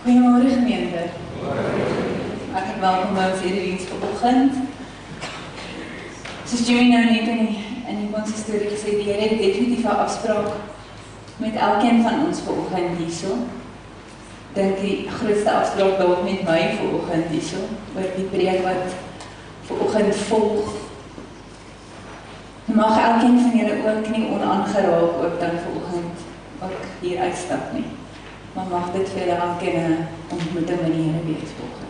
Goeiemôre gemeente. Ek het welkom by ons erediens vanoggend. Soos Jimmy nou net in die konsistorie gesê, die Here het definitief 'n afspraak met elkeen van ons vanoggend hierso. Dink die grootste afspraak dalk met my vanoggend hierso, oor die preek wat vanoggend volg. Mag elkeen van julle ook nie onaangeraak ook dan vanoggend ook hier uitstap nie. Maar mag dit vir julle elkeen 'n ontmoeting met die Here wees vanoggend.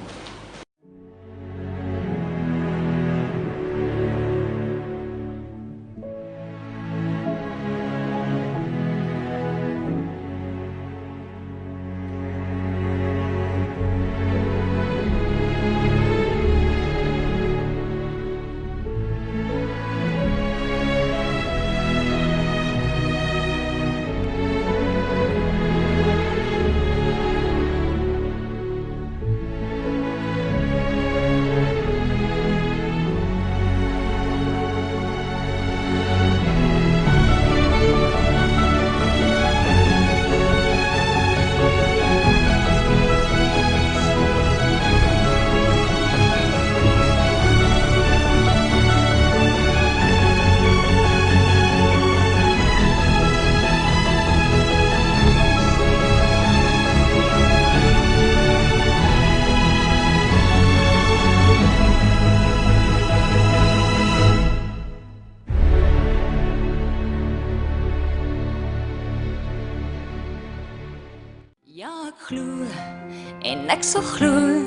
Ek sal glo,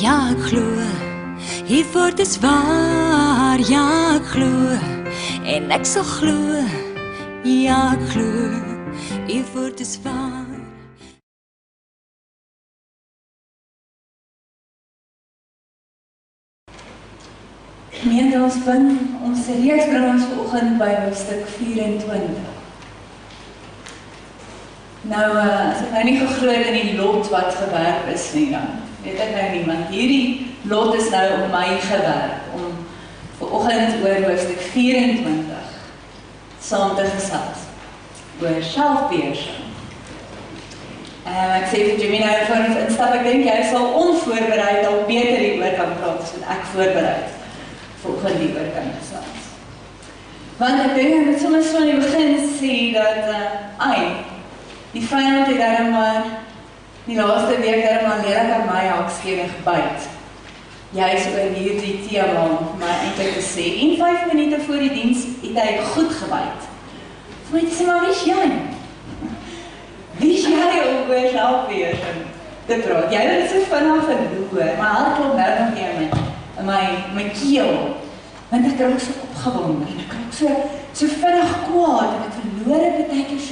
ja ek glo, hier woord is waar, ja ek glo, en ek sal glo, ja ek glo, hier woord is waar. Gemeente, ons reeks bring ons vanoggend by hoofstuk 24. Nou, as ek nou nie geglo het in die lot wat gewerp is nie, dan weet ek nou nie, want hierdie lot is nou op my gewerp, om vanoggend oor hoofstuk 24 saam te gesels, oor selfbeheersing. Ek sê vir Jimmy nou voor ons instap, ek dink jy sal onvoorbereid al beter hieroor kan praat, as wat ek voorbereid vanoggend hieroor kan gesels. Want ek dink, ek moet soms van die begin sê dat, die vyand het daarom maar die laaste week daarom maar leer aan my hakskewig byt. Juist oor hierdie tema om my eintlik te sê. En 5 minute voor die diens het hy goed gebyt. Vir my te sê, maar wie is jy? Wie is jy om oor selfbeheersing te praat? Jy het so vinnig verloor, maar hart klop nou nog in my keel. Want ek raak so opgewonde en ek raak so vinnig kwaad en ek verloor het baie keer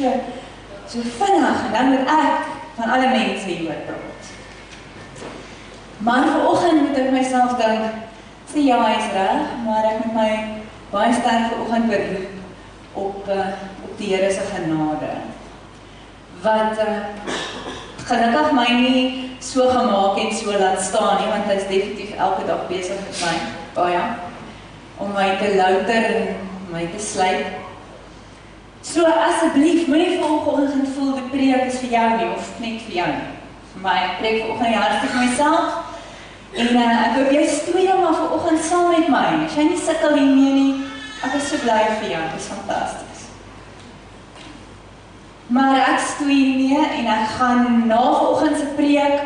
so vinnig, en dan moet ek van alle mense hieroor praat. Maar vanoggend moet ek myself dink, sê ja, hy is reg, maar ek moet my baie sterk vanoggend beroep op die Here se genade. Wat gelukkig my nie so gemaak en so laat staan nie, want hy is definitief elke dag besig met my, baie, om my te louter en my te slyp. So asseblief, moenie vanoggend voel die preek is vir jou nie, of net vir jou nie. Vir my, ek preek vanoggend die hart vir myself, en ek hoop jy stoei maar vanoggend saam met my. As jy nie sukkel hiermee nie, ek is so bly vir jou, dit is fantasties. Maar ek stoei hiermee, en ek gaan na vanoggend se preek,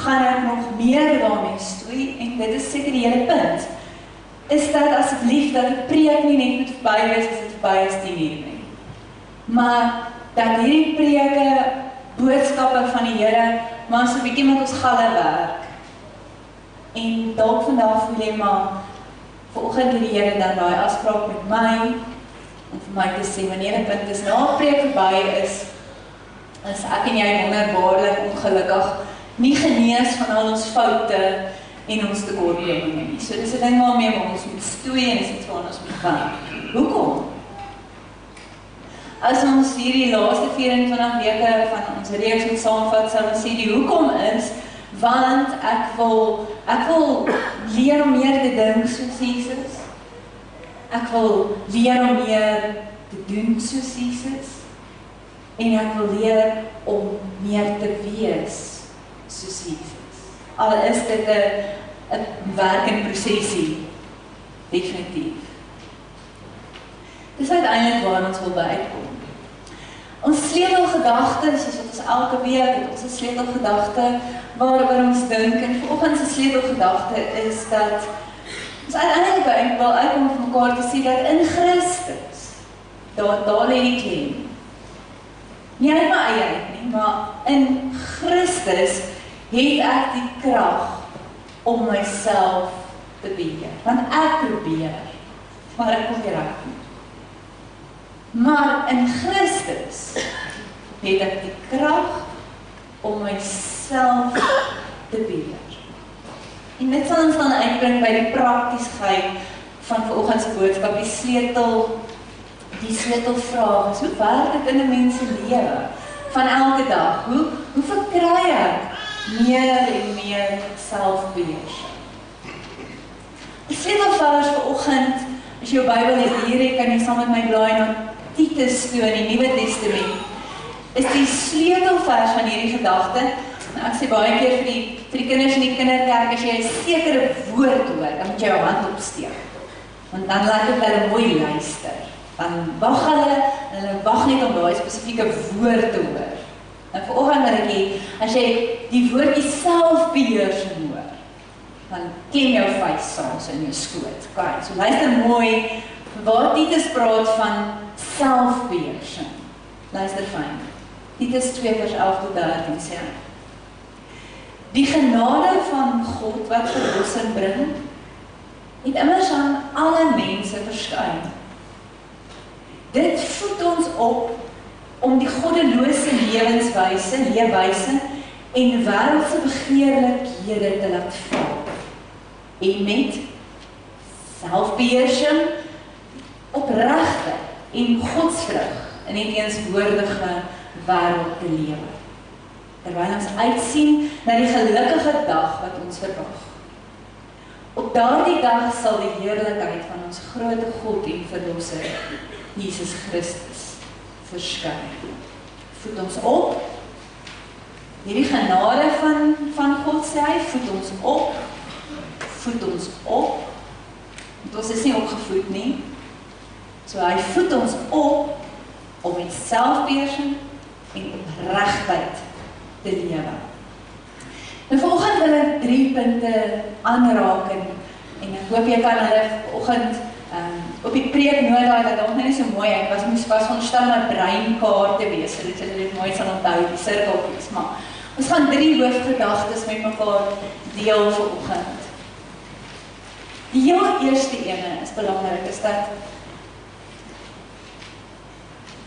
gaan ek nog meer daarmee stoei, en dit is seker die hele punt, is dat asseblief dat die preek nie net moet verby wees, as dit verby is 10 uur nie. Maar dat hierdie preke, boodskappe van die Here, maar so 'n bietjie met ons galle werk. En dalk vandag voel jy maar, vanoggend het die Here dan daai afspraak met my, om vir my te sê, wanneer 'n punt is, na 'n preek verby is ek en jy wonderbaarlik ongelukkig nie genees van al ons foute en ons tekortkominge nie. So dis 'n ding waarmee ons moet stoei en dis iets waarna ons moet gaan. Hoekom? As ons hierdie laaste 24 weke van ons reeks moet saamvat, sal ons sê die hoekom is, want ek wil leer om meer te dink soos Jesus. Ek wil leer om meer te doen soos Jesus. En ek wil leer om meer te wees al is dit 'n werk in prosesie, definitief. Dis uiteindelik waar ons wil by uitkom. Ons sleutelgedagte, soos wat ons elke week het, ons 'n sleutelgedagte waaroor ons dink, en vanoggend se sleutelgedagte is dat ons uiteindelik wil uitkom van mekaar te sê dat in Christus, daar lê die klem. Nie uit my eie uit nie, maar in Christus het ek die krag om myself te beheer. Want ek probeer, maar ek kom nie reg nie. Maar in Christus het ek die krag om myself te beheer. En dit sal ons dan uitbring by die praktiesheid van vanoggend se boodskap, die sleutelvraag is, hoe werk dit in 'n mens se lewe van elke dag? Hoe verkry ek meer en meer selfbeheersing? Die sleutelvers vanoggend, as jy jou Bybel het hier, kan jy saam met my blaai na Titus toe in die Nuwe Testament, is die sleutelvers van hierdie gedagte. Nou, ek sê baie keer vir die kinders in die kinderkerk, as jy 'n sekere woord hoor, dan moet jy jou hand opsteek. Want dan laat dit hulle mooi luister. Dan wag hulle, en hulle wag net om daai spesifieke woord te hoor. En vanoggend Maritjie, as jy die woordjie selfbeheersing hoor, dan ken jou vuis saans in jou skoot. Kyk, so luister mooi, waar Titus praat van selfbeheersing. Luister fyn. Titus 2 vers 11 tot 13 sê hy: Die genade van God wat verlossing bring, het immers aan alle mense verskyn. Dit voed ons op om die goddelose leefwyse en wêreldse begeerlikhede te laat val. En met selfbeheersing, opregte en godsvrug in die teenswoordige wêreld te lewe. Terwyl ons uitsien na die gelukkige dag wat ons verwag. Op daardie dag sal die heerlikheid van ons groot God en Verlosser, Jesus Christus, verskyn. Voed ons op. Hierdie genade van God sê hy, voed ons op. Voed ons op. Want ons is nie opgevoed nie. So hy voed ons op om met selfbeheersing en opregtheid te lewe. Nou vanoggend wil ek 3 punte aanraak en ek hoop jy kan hulle vanoggend op die preeknota, dat dalk nie so mooi uit was, moes veronderstel 'n breinkaart te wees, sodat jy dit mooi sal onthou, die sirkeltjies, maar ons gaan 3 hoofgedagtes met mekaar deel vanoggend. Die heel eerste ene is belangrik, is dat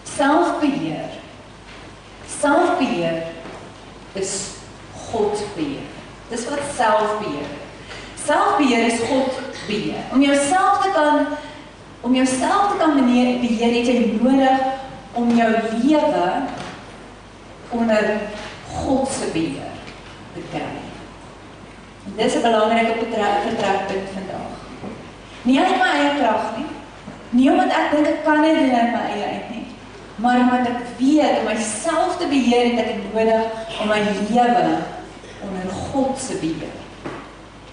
selfbeheer is God beheer. Dis wat selfbeheer. Selfbeheer is God beheer. Om jouself te kan beheer, het jy nodig om jou lewe onder God se beheer te kry. En dis 'n belangrike vertrekpunt vandag. Nie uit my eie krag nie. Nie omdat ek dink ek kan dit doen uit my eie uit nie. Maar omdat ek weet om myself te beheer, het ek nodig om my lewe onder God se beheer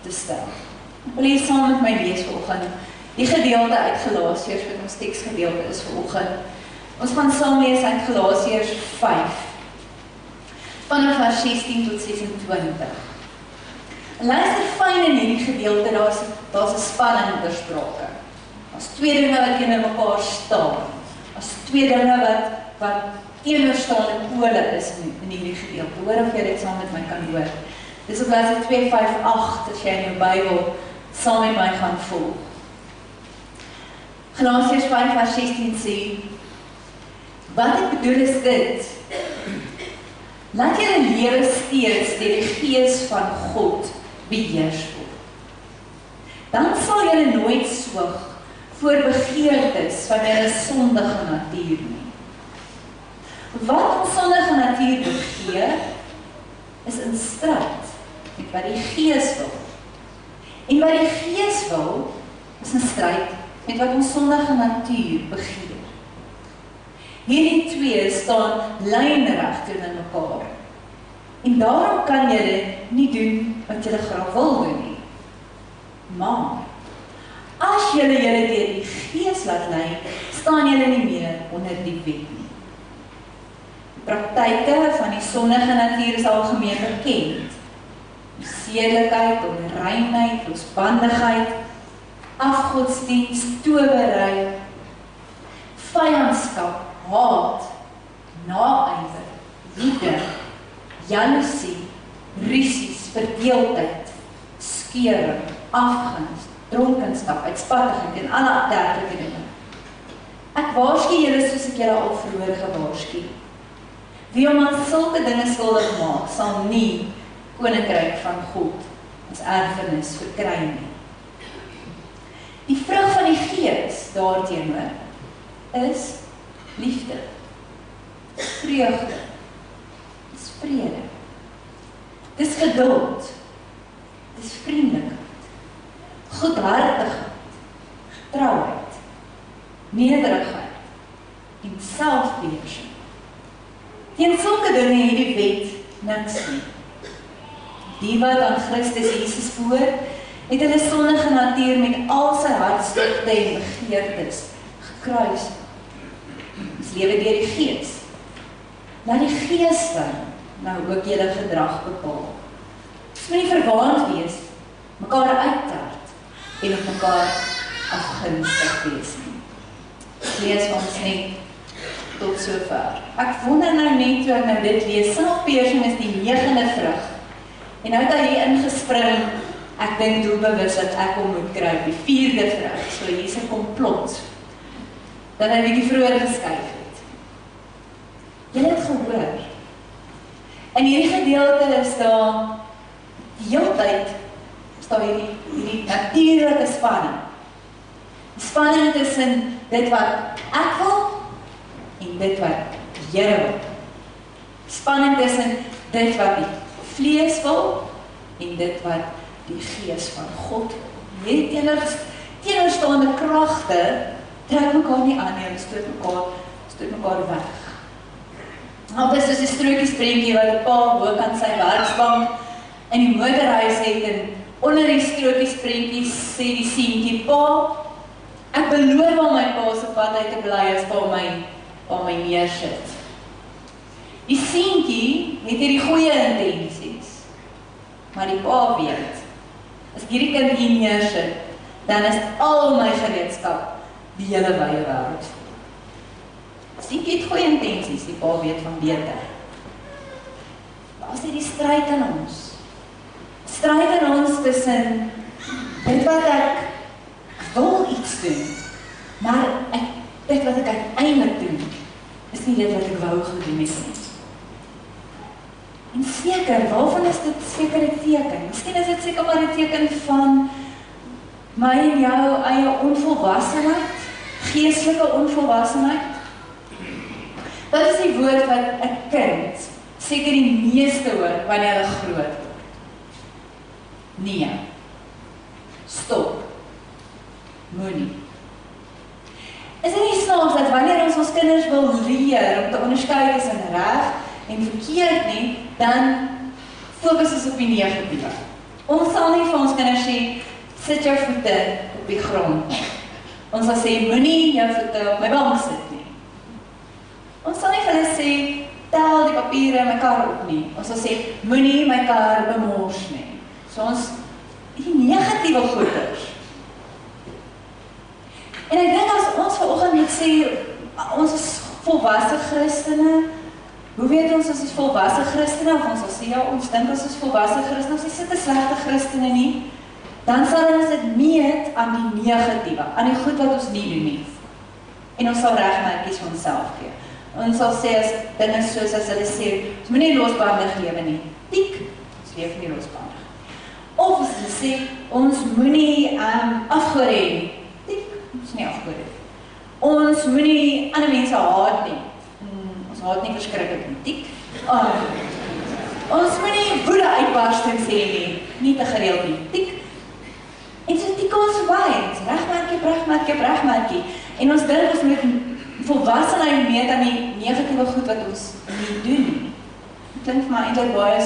te stel. Ek wil hier saam met my lees vanoggend die gedeelte uit Galasiërs, wat ons teksgedeelte is vanoggend. Ons gaan saam lees uit Galasiërs 5, vanaf vers 16 tot 26. En luister fyn in hierdie gedeelte, daar's 'n spanning oor sprake. Daar's 2 dinge wat teenoor mekaar staan. As 2 dinge wat teenoorstaande pole is in hierdie gedeelte. Hoor of jy dit saam met my kan hoor. Dis op bladsy 258 as jy in jou Bybel saam met my gaan volg. Galasiërs 5 vers 16 sê: Wat ek bedoel is dit: Laat julle lewe steeds deur die Gees van God beheers word. Dan sal julle nooit swig voor begeertes van julle sondige natuur nie. Wat ons sondige natuur begeer, is in stryd met wat die Gees wil. En wat die Gees wil, is in stryd met wat ons sondige natuur begeer. Hierdie 2 staan lynreg teenoor mekaar. En daarom kan julle nie doen wat julle graag wil doen nie. Maar, as julle deur die Gees laat lei, staan julle nie meer onder die wet nie. Die praktyke van die sondige natuur is algemeen bekend. Sedelikheid, onreinheid, losbandigheid, afgodsdienst, towery, vyandskap, haat, naaiwer, woede, jaloesie, rusies, verdeeldheid, skeuring, afguns, dronkenskap, uitspattigheid en alle dergelike dinge. Ek waarsku julle soos ek julle al vroeër gewaarsku. Wie om aan sulke dinge skuldig maak, sal nie koninkryk van God as erfenis verkry nie. Die vrug van die Gees daarteenoor is liefde, vreugde, dis vrede, dis geduld, dis vriendelikheid, goedhartigheid, getrouheid, nederigheid en selfbeheersing. Teen sulke dinge het die wet niks nie. Die wat aan Christus Jesus behoor, het hulle sondige natuur met al sy hartstogte en begeertes gekruis. Ons lewe deur die Gees. Laat die Gees dan nou ook julle gedrag bepaal. Ons moet nie verwaand wees, mekaar uittart en op mekaar afgunstig wees nie. Lees ons net tot sover. Ek wonder nou net toe ek nou dit lees, selfbeheersing is die 9de vrug. En nou het hy hier ingespring, ek dink doelbewus dat ek hom moet kry op die 4de vrug, so hier is 'n komplot, dat hy bietjie vroeër geskuif het. Julle het gehoor, in hierdie gedeelte is daar, die hele tyd, is daar hierdie natuurlike spanning. Die spanning tussen dit wat ek wil, en dit wat jy wil. Spanning tussen dit wat die vlees wil, en dit wat die Gees van God wil. Hierdie teenoorstaande kragte trek mekaar nie aan nie, en stoot mekaar weg. Dit is soos die strokiesprentjie wat 'n pa hoog aan sy werksbank in die motorhuis het, en onder die strokiesprentjie sê die seentjie, pa, ek beloof om my pa se pad uit te bly as pa my neersit. Die seentjie het hierdie goeie intensies, maar die pa weet, as hierdie kind hier neersit, dan is al my gereedskap die hele wye wêreld. Die seentjie het goeie intensies, die pa weet van beter. Daar is die stryd in ons. Stryd in ons tussen dit wat ek wil iets doen, maar dit wat ek uiteindelik doen, is nie dit wat ek wou gedoen het nie. En seker, waarvan is dit seker 'n teken? Miskien is dit seker maar 'n teken van my en jou eie onvolwassenheid, geestelike onvolwassenheid. Wat is die woord wat 'n kind seker die meeste hoor wanneer hulle groot word? Nee. Stop. Moenie. Is dit nie snaaks dat wanneer ons kinders wil leer om te onderskei tussen reg en verkeerd nie, dan fokus ons op die negatiewe. Ons sal nie vir ons kinders sê, sit jou voete op die grond nie. Ons sal sê, moenie jou voete op my bank sit nie. Ons sal nie vir hulle sê, tel die papiere in my kar op nie. Ons sal sê, moenie my kar bemors nie. So ons, die negatiewe goeders. En ek dink as ons vanoggend net sê, ons is volwasse Christene, hoe weet ons is volwasse Christene, of ons sal sê, ja, ons dink ons is volwasse Christene, ons is sulke slegte Christene nie, dan sal ons dit meet aan die negatiewe, aan die goed wat ons nie doen nie. En ons sal regmerkies vir onsself gee. Ons sal sê as dinge soos as hulle sê, ons moet nie losbandig lewe nie. Tik, ons leef nie losbandig. Of as hulle sê, ons moet nie afgoed hê nie. Tik, ons nie afgoed hê. Ons moet nie ander mense haat nie. Ons haat nie verskriklik nie. Tik. Ons moet nie woede uitbarstings hê nie te gereeld nie. Tik. En so tik ons verby, regmerkie. En ons dink ons moet volwassenheid meet aan die negatiewe goed wat ons nie doen nie. klink vir my eintlik baie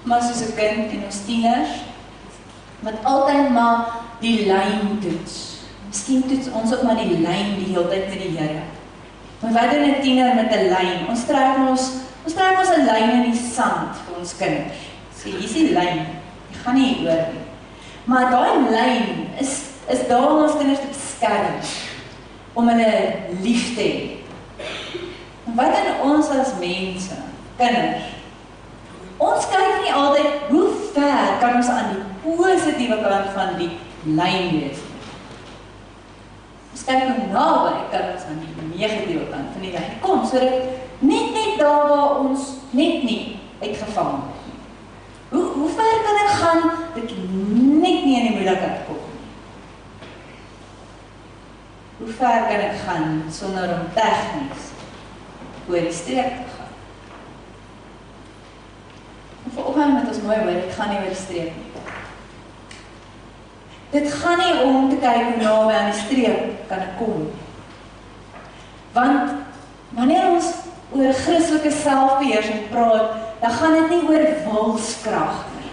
maar soos 'n kind en ons tieners, wat altyd maar die lyn toets. Miskien toets ons ook maar die lyn die hele tyd met die Here. Maar wat doen 'n tiener met 'n lyn? Ons trek ons 'n lyn in die sand vir ons kinders. Sê, hier is die lyn, jy gaan nie hier oor nie. Maar daai lyn is daar om ons kinders te beskerm, om hulle lief te hê. En wat doen ons as mense, kinders? Ons kyk nie altyd hoe ver kan ons aan die positiewe kant van die lyn wees. Ons kyk hoe naby kan ons aan die negatiewe kant van die lyn kom, sodat net daar waar ons net nie uitgevang word. Hoe ver kan ek gaan dat ek net nie in die moeilikheid kom? Hoe ver kan ek gaan sonder om tegnies oor die streep te gaan? En vanoggend met ons mooi hoor, dit gaan nie oor die streep nie. Dit gaan nie om te kyk hoe naby aan die streep kan ek kom. Want wanneer ons oor Christelike selfbeheersing praat, dan gaan dit nie oor wilskrag nie.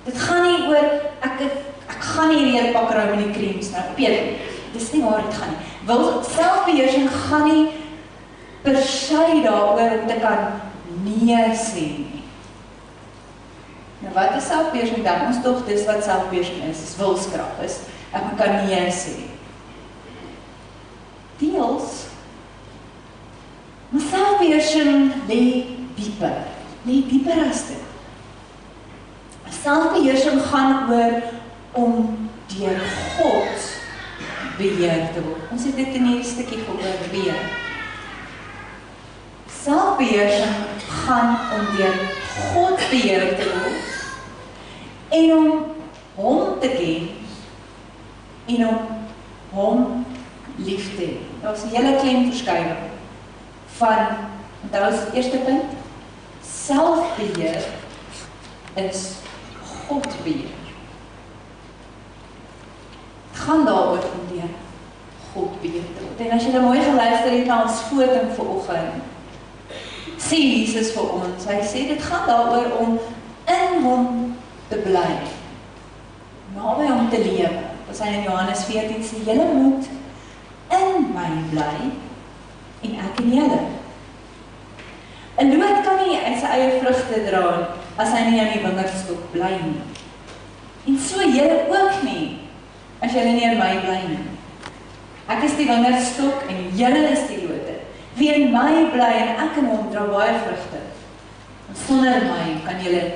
Dit gaan nie oor, ek gaan nie hierdie pak ruim in die creams nou, Peter, dis nie waar dit gaan nie. Selfbeheersing gaan nie per se daaroor om te kan nee sê nie. Nou wat is selfbeheersing dan? Ons tog dis wat selfbeheersing is wilskrag, is ek kan nee sê. Deels, maar selfbeheersing lê dieper as dit. Selfbeheersing gaan oor om deur God beheer te word. Ons het dit in hierdie stukkie gehoor, beheer. Selfbeheersing gaan om deur God beheer te word en om hom te ken en om hom lief te hê. Daar's 'n hele klemverskywing van, onthou is die eerste punt, selfbeheer is God beheer. Het gaan daaroor om deur God beheer te word. En as jy nou mooi geluister het na ons fotum vanoggend, sê Jesus vir ons, hy sê dit gaan daaroor om in hom te bly, naby hom te lewe. As hy in Johannes 14 sê, julle moet in my bly en ek in julle. 'n Loot kan nie uit sy eie vrugte dra as hy nie aan die wingerdstok bly nie. En so julle ook nie, as julle nie in my bly nie. Ek is die wingerdstok en julle is die lote. Wie in my bly en ek in hom dra baie vrugte. En sonder my kan julle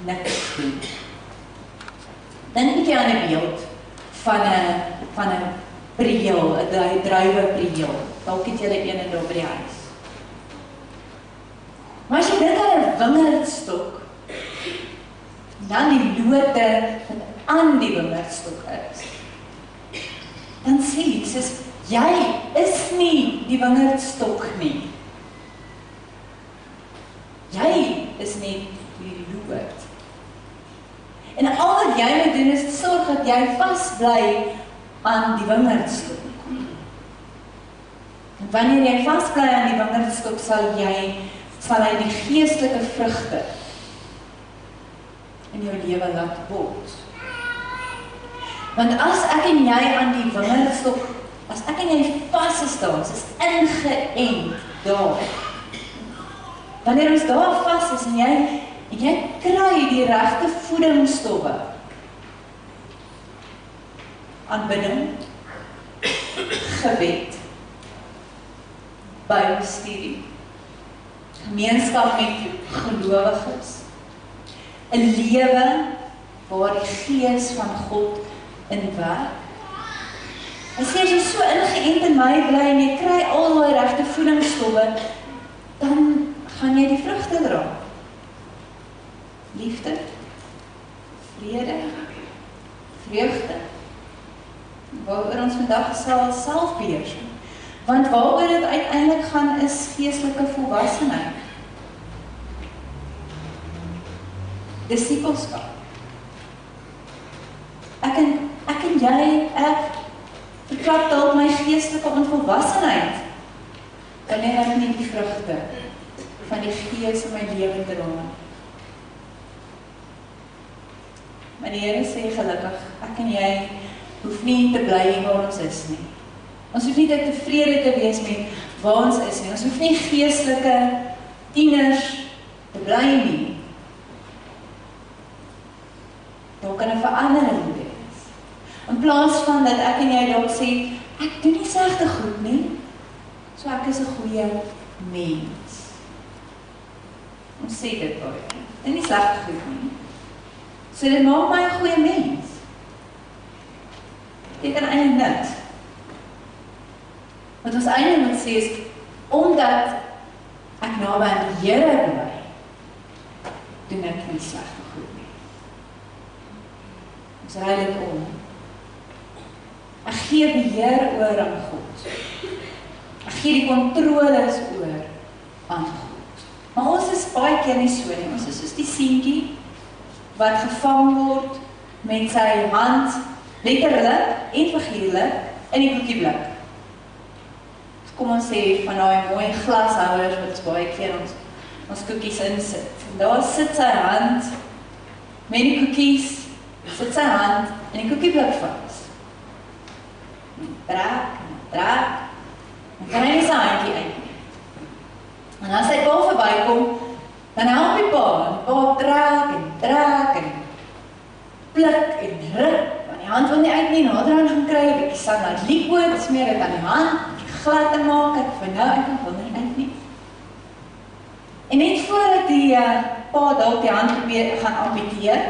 niks doen. Dink 'n bietjie aan 'n beeld van 'n prieel, 'n druiweprieel. Dalk het julle een in daar by die huis. Maar as jy dink aan 'n wingerdstok, dan die lote wat aan die wingerdstok is, dan sê Jesus, jy is nie die wingerdstok nie. Jy is nie die loot. En al wat jy moet doen is sorg dat jy vasbly aan die wingerdstok. En wanneer jy vasbly aan die wingerdstok, sal hy die geestelike vrugte in jou lewe laat bot. Want as ek en jy aan die wingerdstok, as ek en jy vasgestaan is ingeënt daar. Wanneer ons daar vas is en jy kry die regte voedingsstowwe, aanbidding, gebed, Bybelstudie, gemeenskap met gelowiges, 'n lewe waar die Gees van God in werk. Hy sê as jy so ingeënt in my bly en jy kry al die regte voedingsstowwe, dan gaan jy die vrugte dra. Liefde, vrede, vreugde. Waaroor ons vandag sal selfbeheersing. Want waaroor dit uiteindelik gaan is geestelike volwassenheid. Disipelskap. Ek en jy, verklap dalk my geestelike onvolwassenheid, wanneer ek nie die vrugte van die Gees in my lewe dra. Maar die Here sê gelukkig, ek en jy hoef nie te bly waar ons is nie. Ons hoef nie te tevrede te wees met waar ons is nie. Ons hoef nie geestelike tieners te bly nie. Daar kan 'n verandering wees. In plaas van dat ek en jy dalk sê, ek doen nie slegte goed nie, so ek is 'n goeie mens. Ons sê dit baie. Dit is nie slegte goed nie. So dit maak my 'n goeie mens. Dit kan eintlik niks. Wat ons eintlik moet sê is, omdat ek naby aan die Here bly, doen ek nie slegte goed nie. Ons ry dit om. Ek gee beheer oor aan God. Ek gee die kontroles oor aan God. Maar ons is baie keer nie so nie. Ons is soos die seentjie wat gevang word met sy hand, letterlik en figuurlik, in die koekieblik. Kom ons sê van daai mooi glashouers wat baie keer ons koekies insit. En daar sit sy hand met die koekies, sit sy hand in die koekieblik vas. Draak, dan kan hy nie sy handjie uit nie. En as hy pa verbykom, dan help die pa draak en pluk en ruk, want die hand wil nie uit nie, nader aan gaan kry, 'n bietjie standaard liquid, smeer dit aan die hand, glad te maak, ek van nou uit wil nie uit nie. En net voordat die pa dalk die hand probeer gaan amputeer,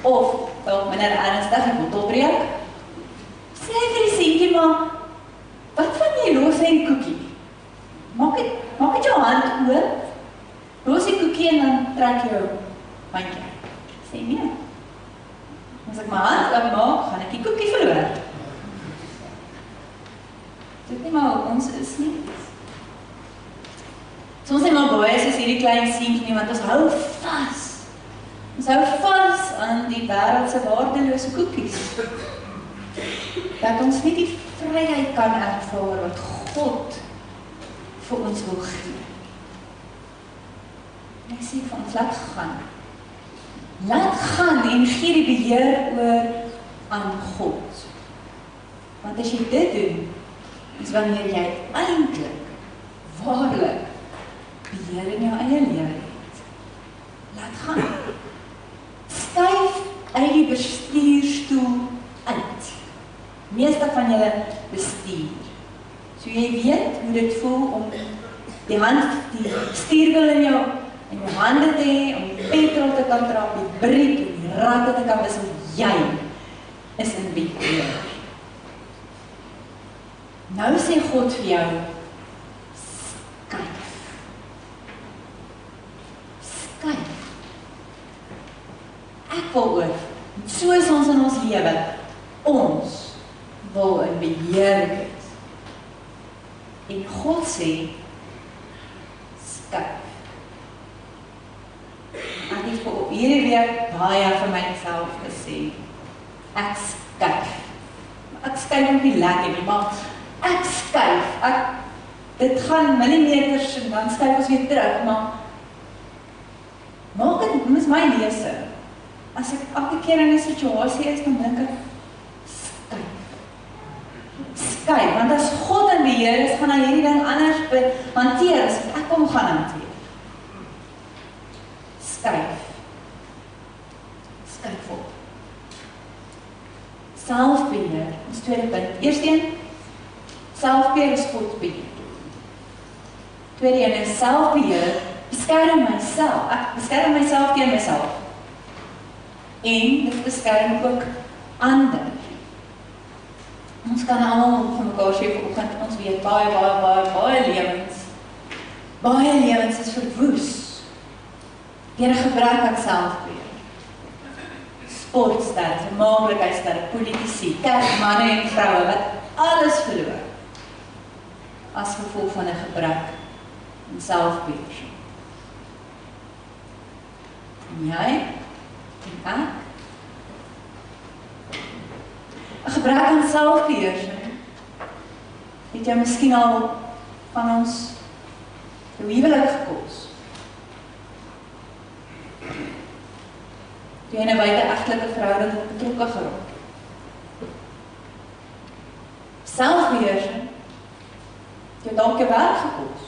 of dalk minder ernstig, die bottel breek, sê hy vir die seentjie, maar wat van jy los hy die koekie? Maak het jou hand oop, los die koekie en dan trek jou handjie. Sê nee. As ek my hand oopmaak, gaan ek die koekie verloor. Dit nie maar hoe ons is nie. Soms is maar baie soos hierdie klein seentjie nie, want ons hou vas. Ons hou vas aan die wêreld se waardelose koekies. Dat ons nie die vryheid kan ervaar wat God vir ons wil gee. En ek sê vir ons, laat gaan. Laat gaan en gee die beheer oor aan God. Want as jy dit doen, is wanneer jy eintlik, waarlik, beheer in jou eie lewe het. Laat gaan. Skuif uit die bestuurstoel uit. Meeste van julle bestuur. So jy weet hoe dit voel om die stuurwiel in jou hande te hê, om die petrol te kan trap, die briek en die ratte te kan wissel. Jy is in beheer. Nou sê God vir jou, skuif. Skuif. Ek wil oor, soos ons in ons lewe, ons wil in beheer wees. En God sê, skuif. Ek het vir hierdie week baie vir myself gesê, ek skuif. Ek skuif ook nie lekker nie, maar ek skuif. Dit gaan millimeters en dan skuif ons weer terug, maar maak dit, mis my lese. As ek elke keer in 'n situasie is, dan dink ek, skuif. Skuif, want as God in beheer is, gaan hy hierdie ding anders hanteer as ek hom gaan hanteer. Skuif. Skuif op. Selfbeheer, ons tweede punt. Eerste een, selfbeheer is God beheer. Tweede een is selfbeheer, beskerm myself. Ek beskerm myself teen myself. En dit beskerm ook ander. Ons kan almal van mekaar sê vanoggend, ons weet baie lewens is verwoes deur 'n gebrek aan selfbeheer. Sportsterre, vermaaklikheidsterre, politici, kerkmanne en vroue wat alles verloor as gevolg van 'n gebrek aan selfbeheer. En jy en ek, 'n gebrek aan selfbeheersing het jy miskien al van ons jou huwelik gekos? Toe jy in 'n buite-egtelike verhouding betrokke geraak? Selfbeheersing het jou dalk jou werk gekos?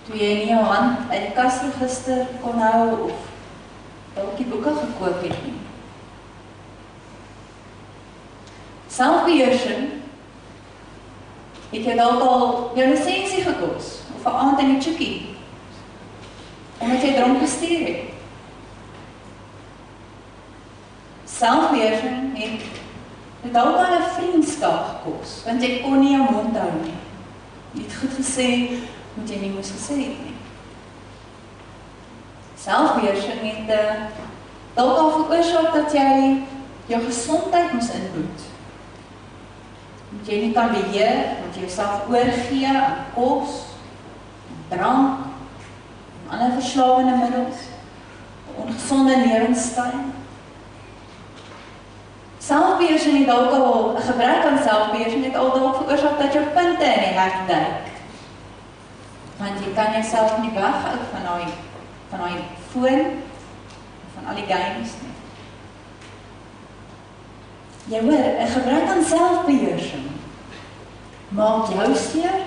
Toe jy nie jou hand uit die kasregister kon hou of dalk die boeke gekoop het nie. Selfbeheersing het jy dalk al jou lisensie gekos of 'n aand in die chickie omdat jy dronk bestuur het. Selfbeheersing het dalk al 'n vriendskap gekos want jy kon nie jou mond hou nie. Jy het goed gesê moet jy nie moes gesê het nie. Selfbeheersing het dalk al veroorsaak dat jy jou gesondheid moes inboet. Moet jy nie kan beheer, moet jy jouself oorgee aan kos, drank, en ander verslawende middels, ongesonde lewenstyl. Selfbeheersing het dalk al 'n gebrek aan selfbeheersing het al dalk veroorsaak dat jou punte in die hek duik. Want jy kan jouself nie weghou van daai foon, van al die games nie. Jy hoor, 'n gebrek aan selfbeheersing maak jou seer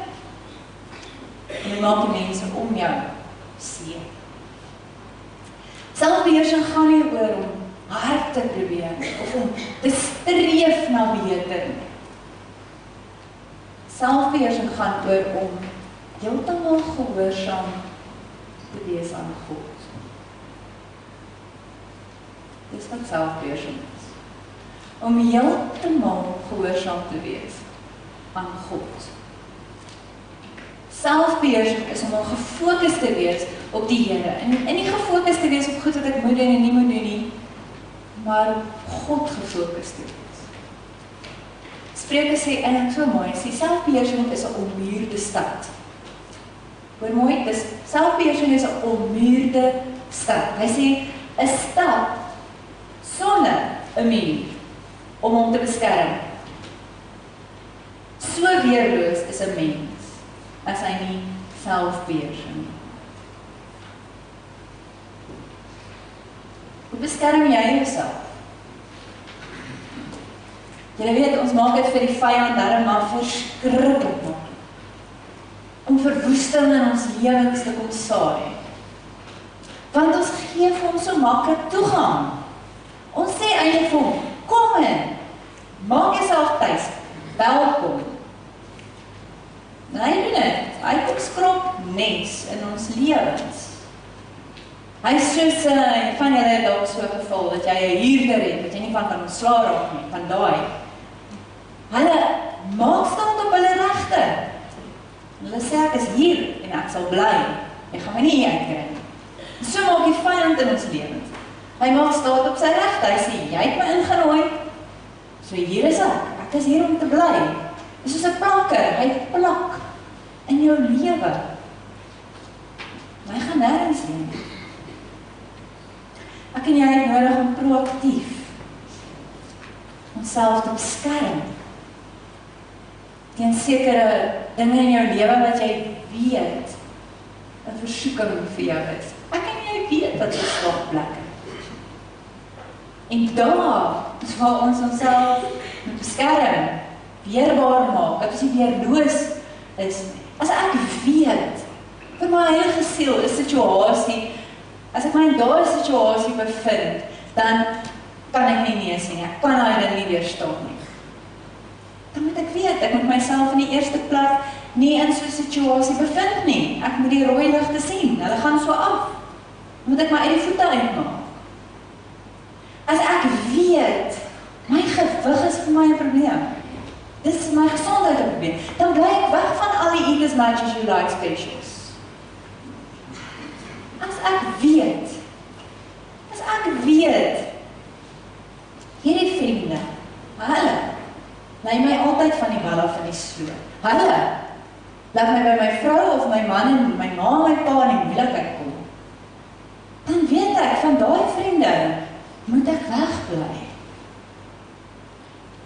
en dit maak die mense om jou seer. Selfbeheersing gaan nie oor om hard te probeer of om te streef na beter nie. Selfbeheersing gaan oor om heeltemal gehoorsaam te wees aan God. Dis wat selfbeheersing is. Om heeltemal gehoorsaam te wees aan God. Selfbeheersing is om gefokus te wees op die Here. En nie gefokus te wees op goed wat ek moet doen en nie moet doen nie, maar op God gefokus te wees. Spreuke sê eintlik so mooi, sê selfbeheersing is 'n ommuurde stad. Hoor mooi, selfbeheersing is 'n ommuurde stad. Hy sê 'n stad sonder 'n muur om hom te beskerm. So weerloos is 'n mens as hy nie selfbeheersing nie. Hoe beskerm jy jouself? Jy weet, ons maak dit vir die vyand darm maar verskriklik maklik. Om verwoesting in ons lewens te kom saai. Want ons gee vir hom so maklik toegang. Ons sê eintlik vir hom, kom in, maak jouself tuis, welkom. En hy doen dit, hy kom skrop nes in ons lewens. Hy is soos, van julle het dalk so gevoel, dat jy 'n huurder het, dat jy nie van kan ontslaa raak nie, van daai. Hulle maak stand op hulle regte. Hulle sê ek is hier en ek sal bly. Jy gaan my nie hier uitkry nie. So maak die vyand in ons lewens. Hy maak staat op sy regte. Hy sê jy het my ingenooi. So hier is ek. Ek is hier om te bly. Dis soos 'n plakker. Hy plak in jou lewe. Maar hy gaan nêrens heen. Ek en jy het nodig om proaktief onsself te beskerm teen sekere dinge in jou lewe wat jy weet 'n versoeking vir jou is. Ek en jy weet wat so swak plekke. En daar is waar ons onsself moet beskerm, weerbaar maak, dat ons nie weerloos is. As ek weet, vir my heilige siel is situasie, as ek my in daai situasie bevind, dan kan ek nie nee sê nie, ek kan daai ding nie weerstaan nie. Dan moet ek weet, ek moet myself in die eerste plek nie in so 'n situasie bevind nie. Ek moet die rooi ligte sien, hulle gaan so af. Dan moet ek my uit die voete uitmaak. As ek weet, my gewig is vir my 'n probleem. Dis is my gesondheid 'n probleem. Dan bly ek weg van al die eat as much as you like specials. As ek weet, hierdie vriende, hulle lei my altyd van die wal af in die sloot. Hulle laat my by my vrou of my man en my ma en my pa in die moeilikheid kom. Dan weet ek, van daai vriende moet ek wegbly.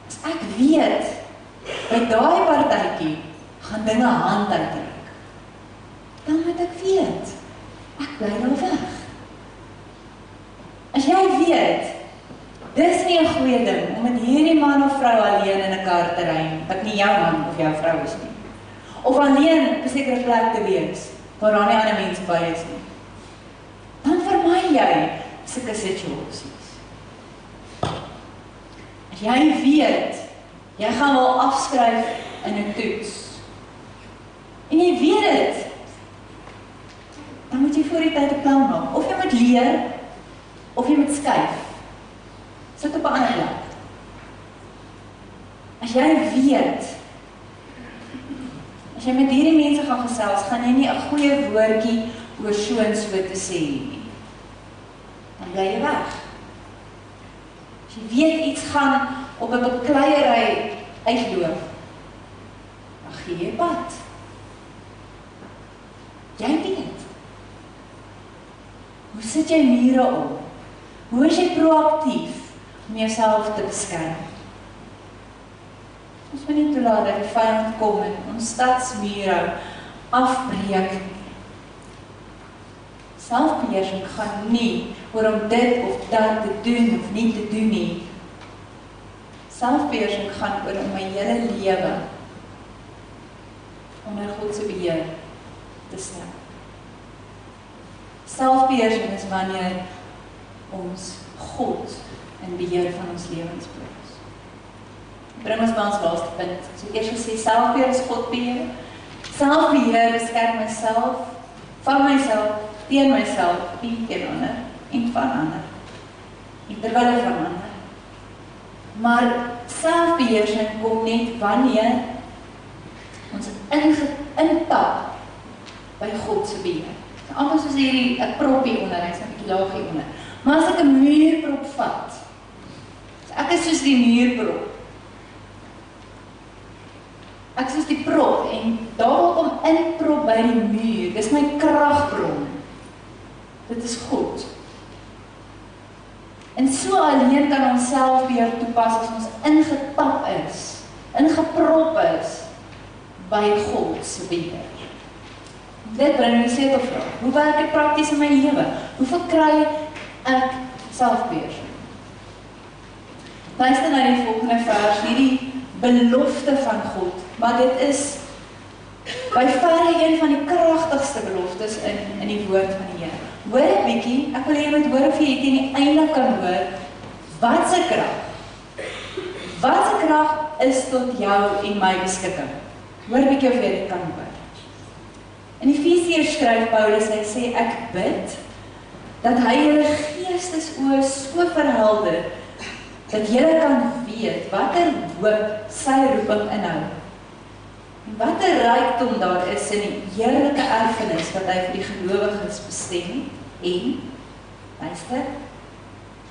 As ek weet, by daai partytjie gaan dinge hand uitdruk. bly daar weg. As jy weet, dis nie 'n goeie ding om met hierdie man of vrou alleen in 'n kar te ry, wat nie jou man of jou vrou is nie. Of alleen op 'n sekere plek te wees, waar daar nie ander mense by is nie. Dan vermy jy sulke situasies. As jy weet, jy gaan wel afskryf in 'n toets, en jy weet dit, dan moet jy voor die tyd 'n plan maak. Of jy moet leer, of jy moet skuif. Sit op 'n ander plek. As jy weet, as jy met hierdie mense gaan gesels, gaan jy nie 'n goeie woordjie oor so en so te sê nie. Dan bly jy weg. As jy weet iets gaan op 'n bekleierery uitloop, dan gee jy pad. Jy weet. Hoe sit jy mure op? Hoe is jy proaktief om jouself te beskerm? Ons moet nie toelaat dat die vyand kom en ons stadsmure afbreek nie. Selfbeheersing gaan nie oor om dit of dat te doen of nie te doen nie. Selfbeheersing gaan oor om my hele lewe onder God se beheer te stel. Selfbeheersing is wanneer ons God in beheer van ons lewens plaas. Bring ons by ons laaste punt. So eers gesê, selfbeheer is God beheer. Selfbeheer beskerm myself, van myself, teen myself, nie teen ander, en van ander. En terwille van ander. Maar selfbeheersing kom net wanneer ons intap by God se beheer. Anders soos hierdie 'n propie onder, hy's 'n bietjie laagie onder. Maar as ek 'n muurprop vat, so ek is soos die muurprop. Ek is soos die prop en daar wil kom inprop by die muur. Dis my kragbron. Dit is God. En so alleen kan ons selfbeheer toepas as ons ingetap is, ingeprop is by God se beheer. Dit bring my sleutelvraag. Hoe werk dit prakties in my lewe? Hoe verkry ek selfbeheersing? Luister na die volgende vers, hierdie belofte van God, maar dit is by verre een van die kragtigste beloftes in die woord van die Here. Hoor dit bietjie, ek wil hê jy moet hoor of jy teen die einde kan hoor, wat se krag? Wat se krag is tot jou en my beskikking? Hoor bietjie of jy dit kan hoor. In Efesiërs skryf Paulus, hy sê, ek bid, dat hy julle geestesoë so verhelder, dat julle kan weet, watter hoop sy roeping inhou. En watter rykdom daar is in die heerlike erfenis, wat hy vir die gelowiges bestem, en, luister,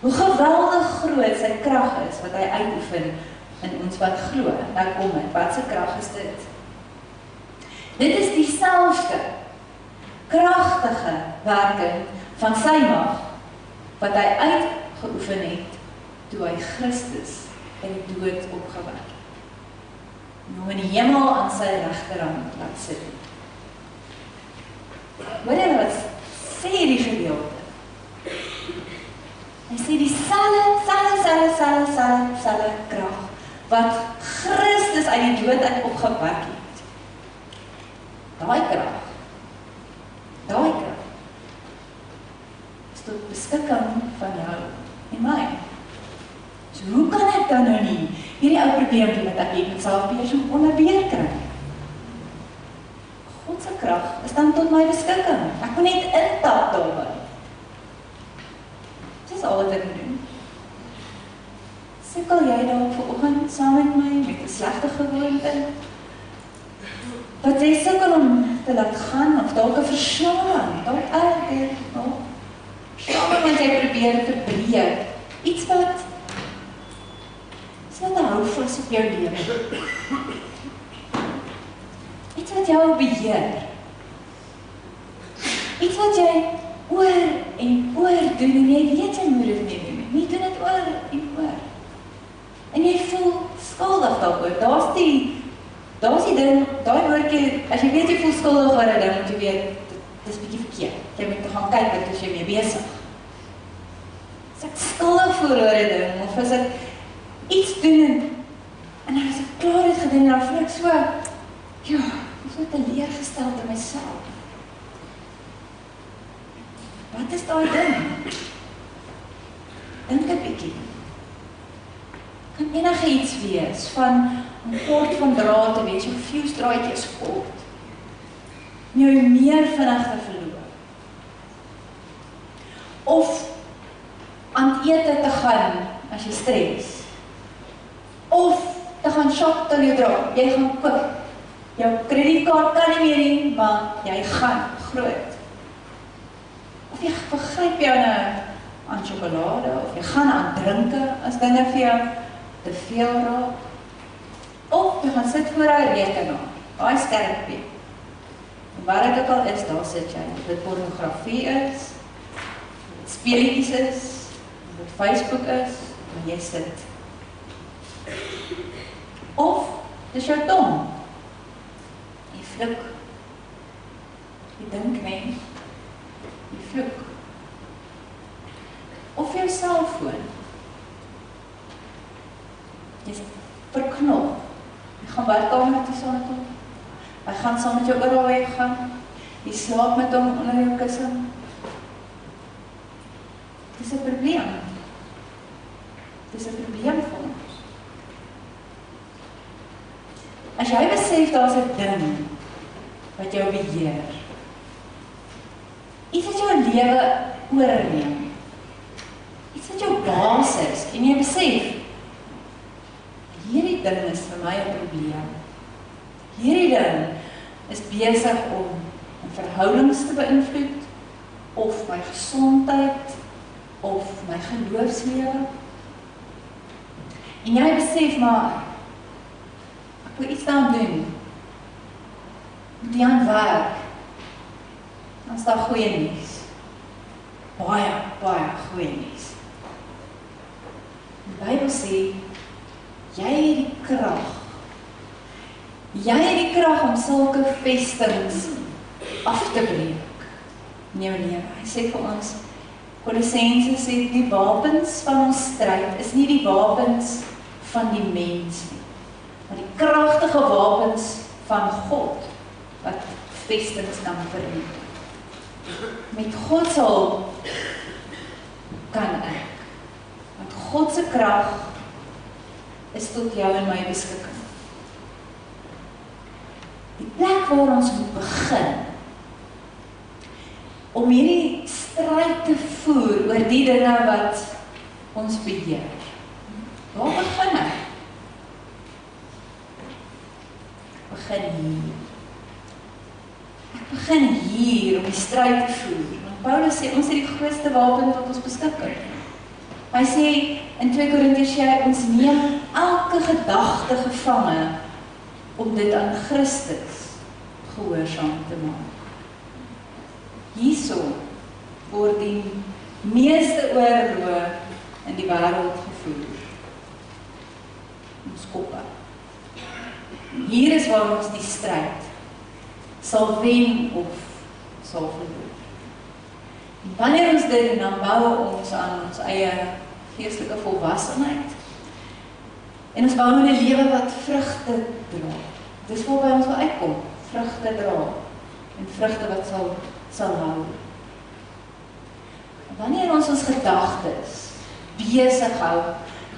hoe geweldig groot sy krag is, wat hy uitoefen in ons wat glo. Nou kom het, wat se krag is dit? Dit is dieselfde kragtige werking van sy mag wat hy uitgeoefen het toe hy Christus in die dood opgewek het. En hom in die hemel aan sy regterhand laat sit. Hoor jy wat sê die gedeelte? Hy sê dieselfde krag wat Christus uit die dood uit opgewek het. Daai krag is tot beskikking van jou en my. So hoe kan ek dan nou nie hierdie ou probleempie wat ek het met selfbeheersing onder beheer kry? God se krag is dan tot my beskikking. Ek moet net intap daarby. Dis al wat ek moet doen. Sukkel jy dalk vanoggend saam met my met 'n slegte gewoonte? Wat jy sukkel om te laat gaan, of dalk 'n verslawing, dalk erger, of verslawing wat jy probeer verbreek, iets wat hou vas op jou lewe. Iets wat jou beheer. Iets wat jy oor en oor doen, en jy weet jy moet dit nie doen. Nie doen dit oor en oor. En jy voel skuldig daaroor. Daar's die ding, daai woordjie, as jy weet jy voel skuldig oor 'n ding, moet jy weet, dis bietjie verkeerd. Jy moet gaan kyk wat is jy mee besig. As ek skuldig voel oor 'n ding, of as ek iets doen en as ek klaar het gedoen, dan voel ek so, ja, ek is so teleurgesteld in myself. Wat is daai ding? Dink 'n bietjie. Kan enige iets wees, van 'n kort van draad te wees, jou fuse draadjie is kort. Jou meer vinnig te verloor. Of aan het ete te gaan as jy stres. Of te gaan shop tot jy draad. Jy gaan koop. Jou kredietkaart kan nie meer nie, maar jy gaan groot. Of jy begryp jou nou aan sjokolade, of jy gaan aan drinke as dinge vir jou te veel raak. Of jy gaan sit voor 'n rekenaar, baie skerpie. En waar dit ook al is, daar sit jy. Of dit pornografie is, of dit speletjies is, of dit Facebook is, waar jy sit. Of dis jou tong. Jy vloek. Jy dink nie. Jy vloek. Of jou selfoon. Jy verknop. Jy gaan badkamer toe saam met hom. Hy gaan saam met jou oral waar jy gaan. Jy slaap met hom onder jou kussing. Dis 'n probleem. Dis 'n probleem vir ons. As jy besef daar's 'n ding wat jou beheer. Iets wat jou lewe oorneem. Iets wat jou baas is en jy besef hierdie ding is vir my 'n probleem. Hierdie ding is besig om verhoudings te beïnvloed, of my gesondheid, of my geloofslewe. En jy besef maar, ek wil iets daaraan doen. Moet jy aan werk. Dan is daar goeie nuus. Baie, baie goeie nuus. Die Bybel sê, jy het die krag. Jy het die krag om sulke vestings af te breek in jou lewe. Hy sê vir ons, Kolossense sê, die wapens van ons stryd is nie die wapens van die mens nie, maar die kragtige wapens van God, wat vestings kan verniet. Met God se hulp kan ek, want God se krag is tot jou en my beskikking. Die plek waar ons moet begin, om hierdie stryd te voer oor die dinge wat ons beheer. Waar begin ek? Begin hier. Ek begin hier om die stryd te voer. Want Paulus sê, ons het die grootste wapen tot ons beskikking. Hy sê in 2 Korintiërs, ons neem elke gedagte gevange om dit aan Christus gehoorsaam te maak. Hierso word die meeste oorloë in die wêreld gevoer. Ons koppe. Hier is waar ons die stryd sal wen of sal verloor. En wanneer ons dit, dan bou ons aan ons eie geestelike volwassenheid. En ons bou 'n lewe wat vrugte dra. Dis waar by ons wil uitkom, vrugte dra. En vrugte wat sal hou. En wanneer ons gedagtes besig hou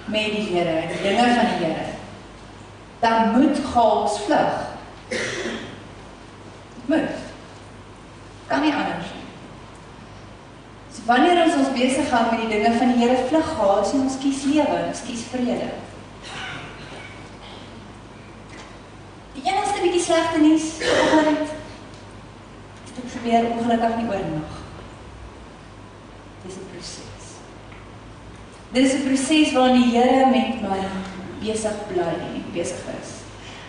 met die Here en die dinge van die Here, dan moet chaos vlug. Moet. Kan nie anders nie. So wanneer ons besig hou met die dinge van die Here, vlug chaos en ons kies lewe, ons kies vrede. Die enigste bietjie slegte nuus vanoggend, dit gebeur ongelukkig nie oornag. Dit is 'n proses. Dit is 'n proses waarin die Here met my besig bly en besig is.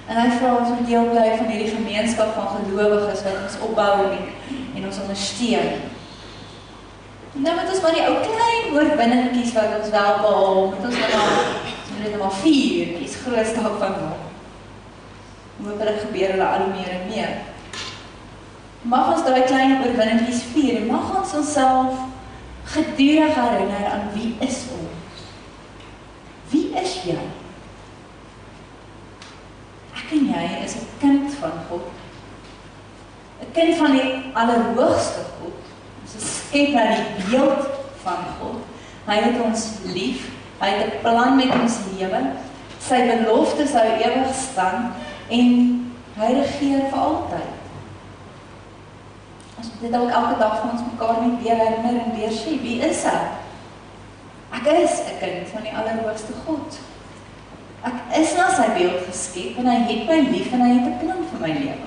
En hy vra ons om deel bly van hierdie gemeenskap van gelowiges wat ons opbou en ons ondersteun. En dan moet ons maar die ou klein oorwinningkies wat ons wel behaal, moet ons net maar vier, iets groots daarvan maak. Hopelijk gebeur hulle al meer en meer. Mag ons daai klein oorwinningkies vier en mag ons onsself gedurig herinner aan wie is ons? Wie is jy? Ek en jy is 'n kind van God. 'n Kind van die Allerhoogste God. Ons is geskep na die beeld van God. Hy het ons lief. Hy het 'n plan met ons lewe. Sy belofte sou ewig staan en hy regeer vir altyd. Ons moet dit ook elke dag van ons mekaar net weer herinner en weer sê, wie is hy? Ek is 'n kind van die Allerhoogste God. Ek is na sy beeld geskep en hy het my lief en hy het 'n plan vir my lewe.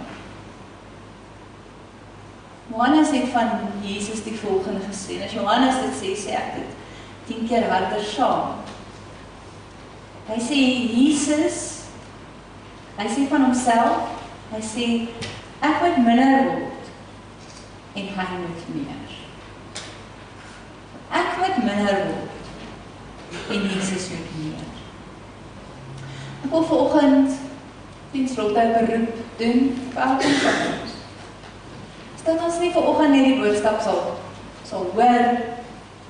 Johannes het van Jesus die volgende gesê. En as Johannes dit sê ek dit 10 keer harder saam. Hy sê Jesus, hy sê van homself, hy sê ek moet minder word en hy moet meer. Ek moet minder word en Jesus moet meer. Ek wil vanoggend die slotte beroep doen vir elkeen van ons. Dat ons nie vanoggend net die boodskap sal hoor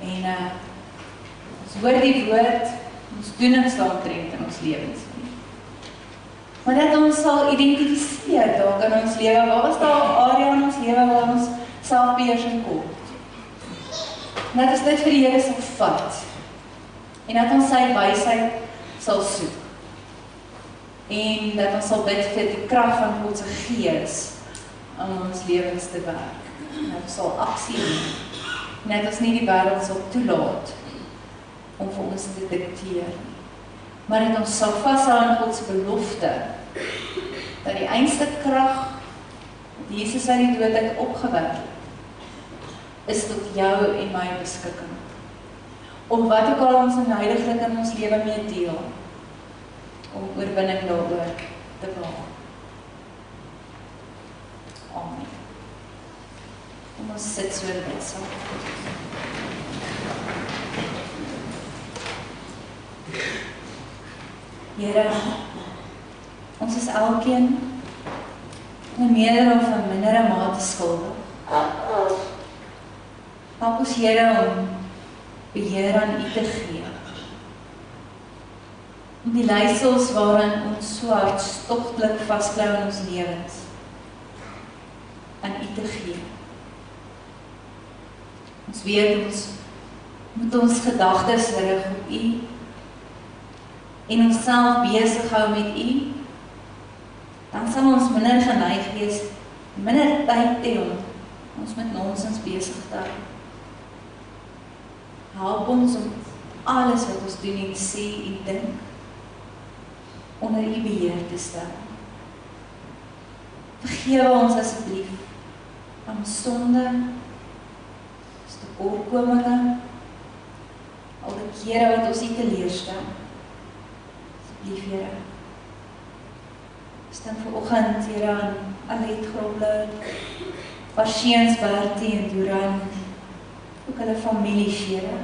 en ons hoor die woord, ons doen en staan trend in ons lewens. Maar dat ons sal identifiseer dalk in ons lewe, waar is daar 'n area in ons lewe waar ons selfbeheersing kom. En dat ons dit vir die Here sal vat en dat ons sy wysheid sal soek. En dat ons sal bid vir die krag van God se Gees om ons lewens te werk. En dat ons sal aksie neem. En dat ons nie die wêreld sal toelaat om vir ons te dikteer. Maar dat ons sal vashou aan God se belofte dat die einste krag wat Jesus uit die dood uit opgewek het, is tot jou en my beskikking. Om wat ook al ons in heiliglik in ons lewe mee deel, om oorwinning daaroor te behaal. Amen. Kom ons sit so in bid saam. Here, ons is elkeen in meerdere of in mindere mate skuldig. Help ons Here om beheer aan U te gee. Om die leiersels waarin ons so hartstogtelik vasklou in ons lewens aan U te gee. Ons weet ons moet ons gedagtes rig op U en onsself besig hou met U. Dan sal ons minder geneig wees, minder tyd hê om ons met nonsens besig te hou. Help ons om alles wat ons doen en sê en dink onder U beheer te stel. Vergewe ons asseblief aan ons sonde, ons tekortkominge, al die kere wat ons U teleurstel. Asseblief, Here. Ons dink vanoggend, Here, aan Alet Grobler, Parsieens, Bertie en Duran, ook hulle families, Here.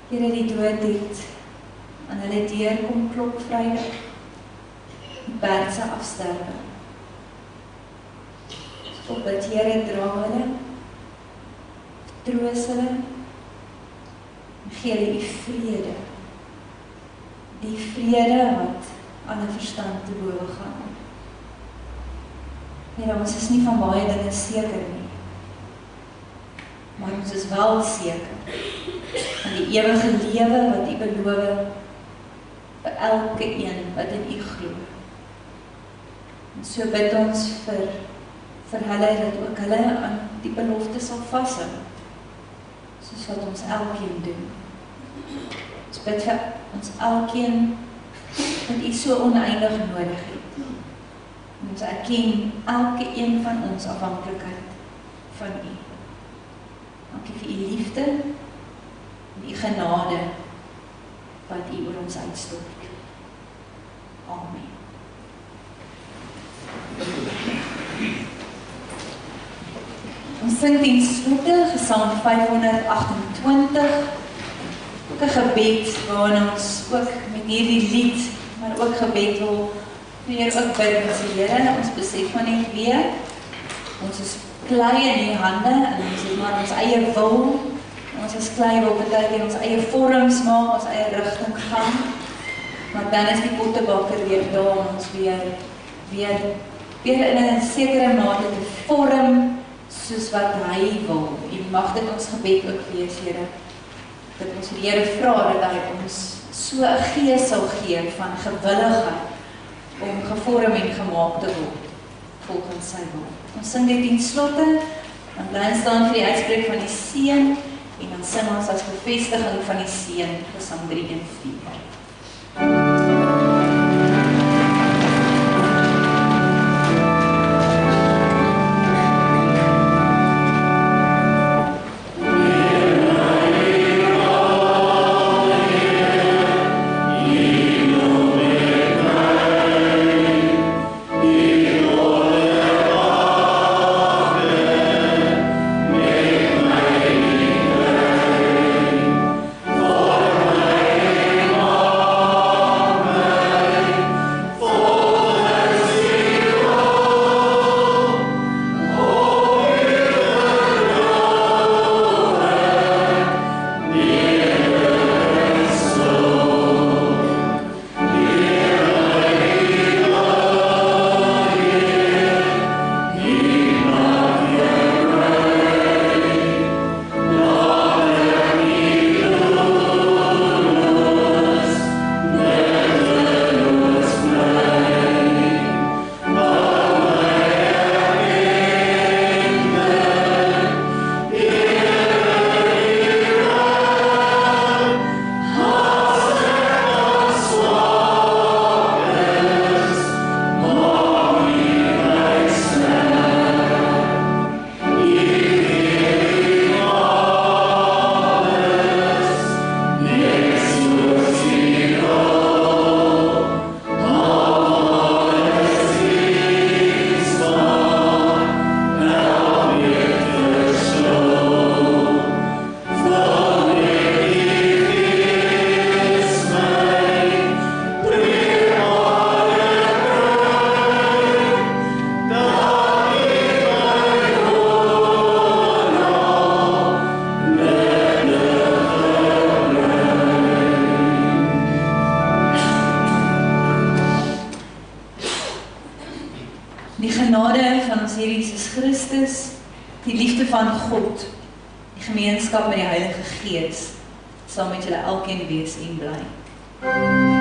Here, die dood het aan hulle deur kom klop Vrydag, Bert se afsterwe. Op bid, Here, dra hulle, troos hulle, en gee hulle U vrede. Die vrede wat aan 'n verstand te bowe gaan. Here, ons is nie van baie dinge seker nie, maar ons is wel seker van die ewige lewe wat U beloof vir elke een wat in U glo. En so bid ons vir hulle dat ook hulle aan die belofte sal vashou, soos wat ons elkeen doen. Ons bid vir ons elkeen wat U so oneindig nodig het. En ons erken elke een van ons afhanklikheid van U. Dankie vir U liefde en U genade wat U oor ons uitstort. Amen. Ons sing ten slotte Gesaam 528, ook 'n gebed waarin ons ook met hierdie lied, maar ook gebed wil weer ook bid met die Here, ons besef van net weer, ons is klei in die hande, en ons het maar ons eie wil, ons is klei wil beteken ons eie vorms maak, ons eie rigting gaan, maar dan is die pottebakker weer daar om ons weer in 'n sekere mate te vorm, soos wat hy wil. En mag dit ons gebed ook wees, Here, dat ons die Here vra dat hy ons so 'n gees sal gee van gewilligheid om gevorm en gemaak te word volgens sy wil. Ons sing dit ten slotte, dan bly ons staan vir die uitspreek van die seën en dan sing ons as bevestiging van die seën Psalm 3 en 4. Van God, die gemeenskap met die Heilige Gees, sal met julle elkeen wees en bly.